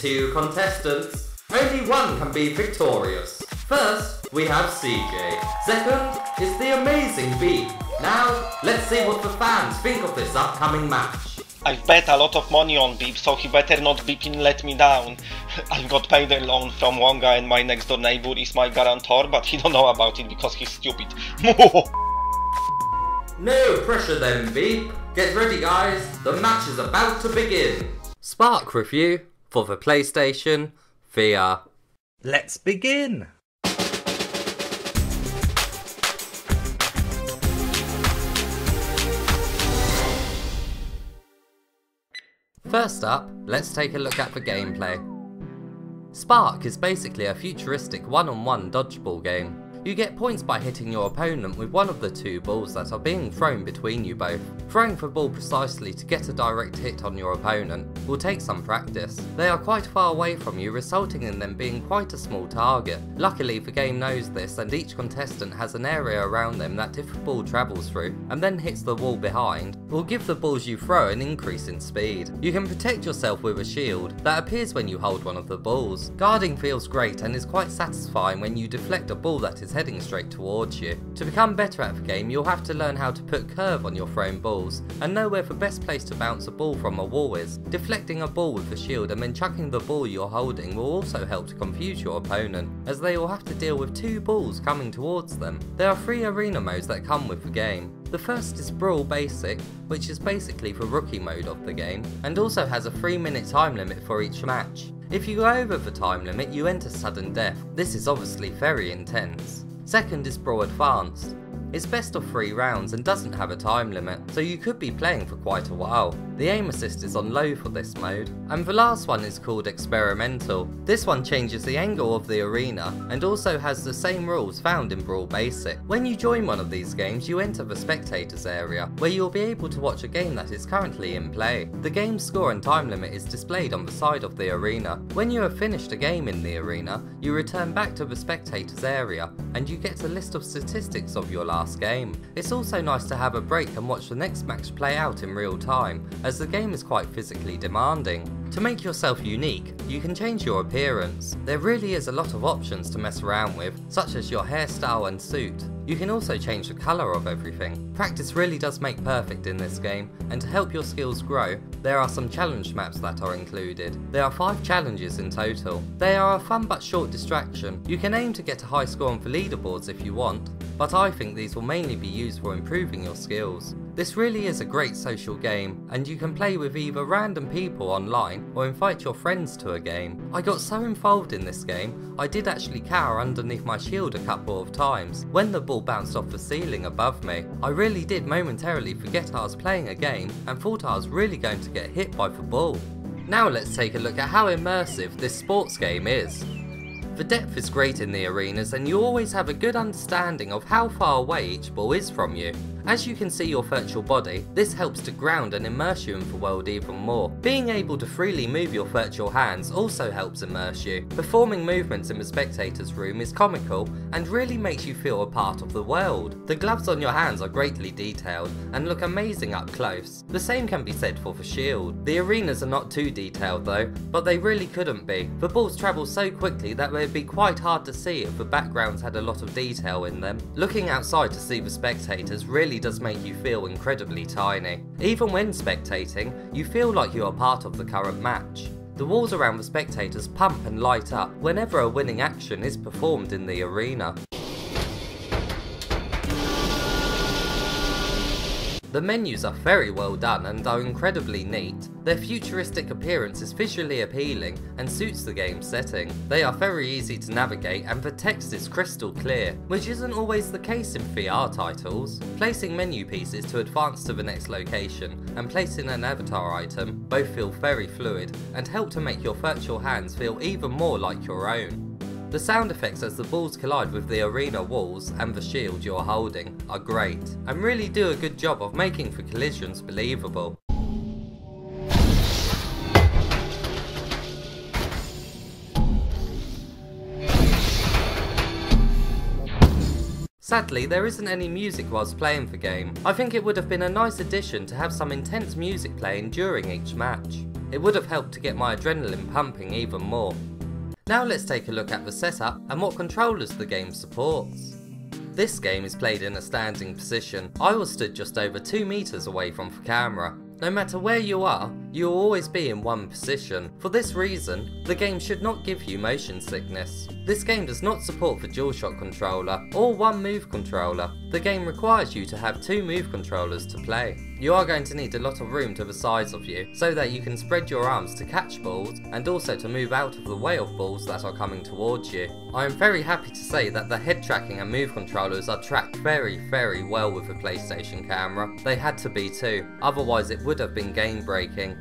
2 contestants. Only one can be victorious. First, we have CJ. Second is the amazing Beep. Now, let's see what the fans think of this upcoming match. I've bet a lot of money on Beep, so he better not beep and let me down. I've got payday loan from Wonga and my next door neighbor is my guarantor, but he don't know about it because he's stupid. No pressure then, Beep. Get ready guys, the match is about to begin. Sparc review for the PlayStation VR. Let's begin! First up, let's take a look at the gameplay. Sparc is basically a futuristic one-on-one dodgeball game. You get points by hitting your opponent with one of the 2 balls that are being thrown between you both. Throwing the ball precisely to get a direct hit on your opponent will take some practice. They are quite far away from you, resulting in them being quite a small target. Luckily the game knows this, and each contestant has an area around them that if the ball travels through and then hits the wall behind, will give the balls you throw an increase in speed. You can protect yourself with a shield that appears when you hold one of the balls. Guarding feels great and is quite satisfying when you deflect a ball that is heading straight towards you. To become better at the game, you'll have to learn how to put curve on your thrown balls and know where the best place to bounce a ball from a wall is. Deflecting a ball with the shield and then chucking the ball you're holding will also help to confuse your opponent, as they will have to deal with 2 balls coming towards them. There are 3 arena modes that come with the game. The first is Brawl Basic, which is basically the rookie mode of the game, and also has a 3-minute time limit for each match. If you go over the time limit, you enter sudden death. This is obviously very intense. Second is Brawl Advanced. It's best of 3 rounds and doesn't have a time limit, so you could be playing for quite a while. The aim assist is on low for this mode. And the last one is called Experimental. This one changes the angle of the arena and also has the same rules found in Brawl Basic. When you join one of these games, you enter the spectators area, where you'll be able to watch a game that is currently in play. The game's score and time limit is displayed on the side of the arena. When you have finished a game in the arena, you return back to the spectators area and you get a list of statistics of your last game. It's also nice to have a break and watch the next match play out in real time, as the game is quite physically demanding. To make yourself unique, you can change your appearance. There really is a lot of options to mess around with, such as your hairstyle and suit. You can also change the colour of everything. Practice really does make perfect in this game, and to help your skills grow, there are some challenge maps that are included. There are 5 challenges in total. They are a fun but short distraction. You can aim to get a high score on the leaderboards if you want, but I think these will mainly be used for improving your skills. This really is a great social game, and you can play with either random people online or invite your friends to a game. I got so involved in this game, I did actually cower underneath my shield a couple of times when the ball bounced off the ceiling above me. I really did momentarily forget I was playing a game and thought I was really going to get hit by the ball. Now let's take a look at how immersive this sports game is. The depth is great in the arenas, and you always have a good understanding of how far away each ball is from you. As you can see your virtual body, this helps to ground and immerse you in the world even more. Being able to freely move your virtual hands also helps immerse you. Performing movements in the spectator's room is comical and really makes you feel a part of the world. The gloves on your hands are greatly detailed and look amazing up close. The same can be said for the shield. The arenas are not too detailed though, but they really couldn't be. The balls travel so quickly that they'd be quite hard to see if the backgrounds had a lot of detail in them. Looking outside to see the spectators really does make you feel incredibly tiny. Even when spectating, you feel like you are part of the current match. The walls around the spectators pump and light up whenever a winning action is performed in the arena. The menus are very well done and are incredibly neat. Their futuristic appearance is visually appealing and suits the game's setting. They are very easy to navigate and the text is crystal clear, which isn't always the case in VR titles. Placing menu pieces to advance to the next location and placing an avatar item both feel very fluid and help to make your virtual hands feel even more like your own. The sound effects as the balls collide with the arena walls and the shield you're holding are great, and really do a good job of making the collisions believable. Sadly, there isn't any music whilst playing the game. I think it would have been a nice addition to have some intense music playing during each match. It would have helped to get my adrenaline pumping even more. Now let's take a look at the setup and what controllers the game supports. This game is played in a standing position. I was stood just over 2 meters away from the camera. No matter where you are, you will always be in one position. For this reason, the game should not give you motion sickness. This game does not support the DualShock controller or one move controller. The game requires you to have 2 move controllers to play. You are going to need a lot of room to the sides of you so that you can spread your arms to catch balls and also to move out of the way of balls that are coming towards you. I am very happy to say that the head tracking and move controllers are tracked very well with the PlayStation camera. They had to be too, otherwise it would have been game breaking.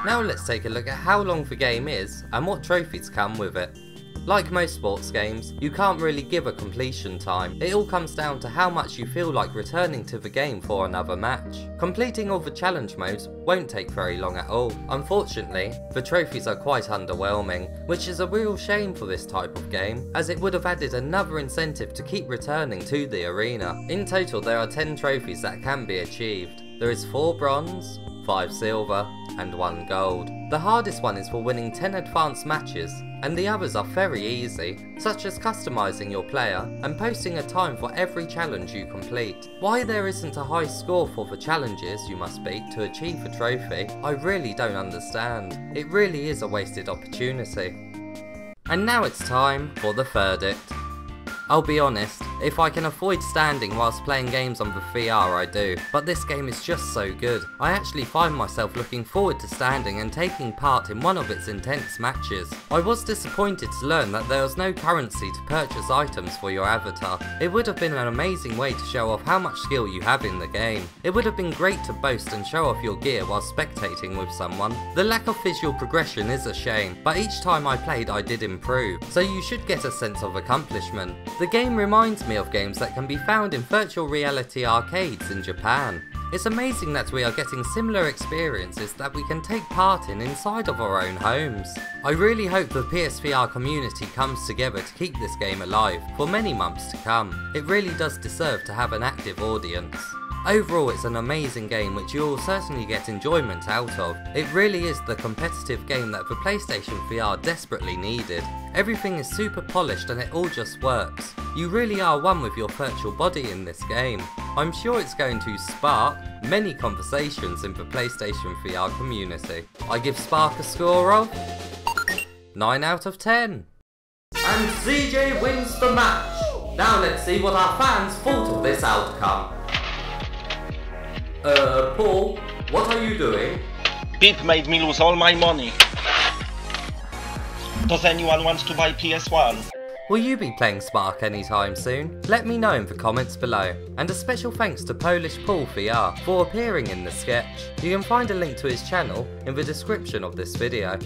Now let's take a look at how long the game is and what trophies come with it. Like most sports games, you can't really give a completion time. It all comes down to how much you feel like returning to the game for another match. Completing all the challenge modes won't take very long at all. Unfortunately, the trophies are quite underwhelming, which is a real shame for this type of game, as it would have added another incentive to keep returning to the arena. In total, there are 10 trophies that can be achieved. There is 4 bronze, 5 silver, and 1 gold. The hardest one is for winning 10 advanced matches, and the others are very easy, such as customizing your player and posting a time for every challenge you complete. Why there isn't a high score for the challenges you must beat to achieve a trophy, I really don't understand. It really is a wasted opportunity. And now it's time for the verdict. I'll be honest, if I can avoid standing whilst playing games on the VR I do, but this game is just so good. I actually find myself looking forward to standing and taking part in one of its intense matches. I was disappointed to learn that there was no currency to purchase items for your avatar. It would have been an amazing way to show off how much skill you have in the game. It would have been great to boast and show off your gear while spectating with someone. The lack of visual progression is a shame, but each time I played I did improve, so you should get a sense of accomplishment. The game reminds me of games that can be found in virtual reality arcades in Japan. It's amazing that we are getting similar experiences that we can take part in inside of our own homes. I really hope the PSVR community comes together to keep this game alive for many months to come. It really does deserve to have an active audience. Overall, it's an amazing game which you will certainly get enjoyment out of. It really is the competitive game that the PlayStation VR desperately needed. Everything is super polished and it all just works. You really are one with your virtual body in this game. I'm sure it's going to spark many conversations in the PlayStation VR community. I give Sparc a score of 9 out of 10. And CJ wins the match. Now let's see what our fans thought of this outcome. Paul, what are you doing? Beep made me lose all my money. Does anyone want to buy PS1? Will you be playing Sparc anytime soon? Let me know in the comments below. And a special thanks to Polish Paul VR for appearing in the sketch. You can find a link to his channel in the description of this video.